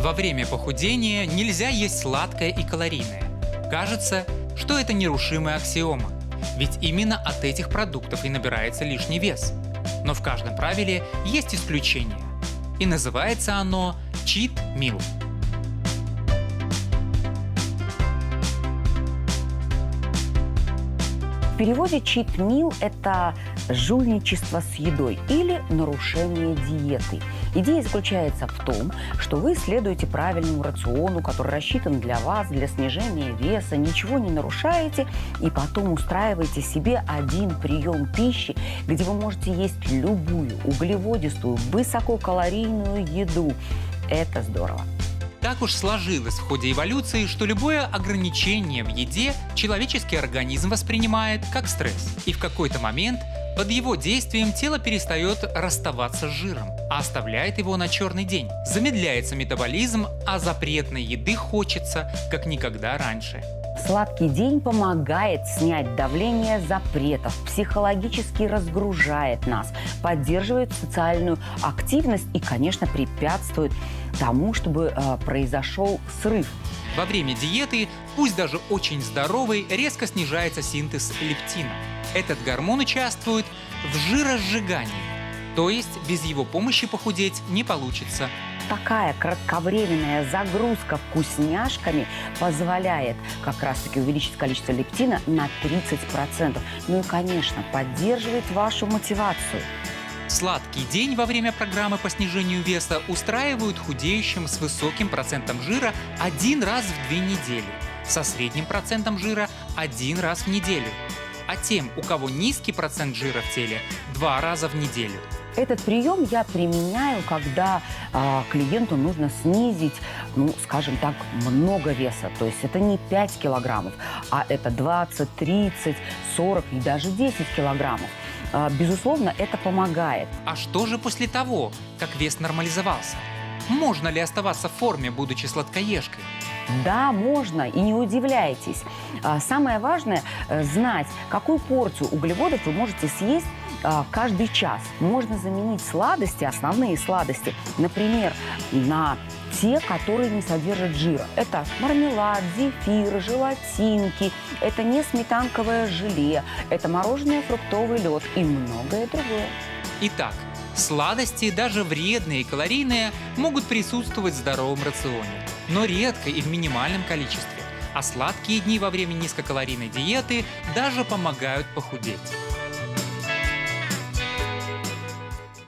Во время похудения нельзя есть сладкое и калорийное. Кажется, что это нерушимая аксиома, ведь именно от этих продуктов и набирается лишний вес. Но в каждом правиле есть исключение, и называется оно cheat meal. В переводе cheat meal – это жульничество с едой или нарушение диеты. Идея заключается в том, что вы следуете правильному рациону, который рассчитан для вас, для снижения веса, ничего не нарушаете, и потом устраиваете себе один прием пищи, где вы можете есть любую углеводистую, высококалорийную еду. Это здорово. Так уж сложилось в ходе эволюции, что любое ограничение в еде человеческий организм воспринимает как стресс. И в какой-то момент под его действием тело перестает расставаться с жиром, а оставляет его на черный день. Замедляется метаболизм, а запретной еды хочется как никогда раньше. Сладкий день помогает снять давление запретов, психологически разгружает нас, поддерживает социальную активность и, конечно, препятствует тому, чтобы произошел срыв. Во время диеты, пусть даже очень здоровой, резко снижается синтез лептина. Этот гормон участвует в жиросжигании, то есть без его помощи похудеть не получится. Такая кратковременная загрузка вкусняшками позволяет как раз-таки увеличить количество лептина на 30%. Ну и, конечно, поддерживает вашу мотивацию. Сладкий день во время программы по снижению веса устраивают худеющим с высоким процентом жира один раз в 2 недели, со средним процентом жира один раз в неделю, а тем, у кого низкий процент жира в теле, 2 раза в неделю. Этот прием я применяю, когда клиенту нужно снизить, скажем так, много веса. То есть это не 5 килограммов, а это 20, 30, 40 и даже 10 килограммов. Безусловно, это помогает. А что же после того, как вес нормализовался? Можно ли оставаться в форме, будучи сладкоежкой? Да, можно, и не удивляйтесь. Самое важное – знать, какую порцию углеводов вы можете съесть каждый час. Можно заменить сладости, основные сладости, например, на те, которые не содержат жира. Это мармелад, зефир, желатинки, это не сметанковое желе, это мороженое, фруктовый лед и многое другое. Итак, сладости, даже вредные и калорийные, могут присутствовать в здоровом рационе, но редко и в минимальном количестве. А сладкие дни во время низкокалорийной диеты даже помогают похудеть.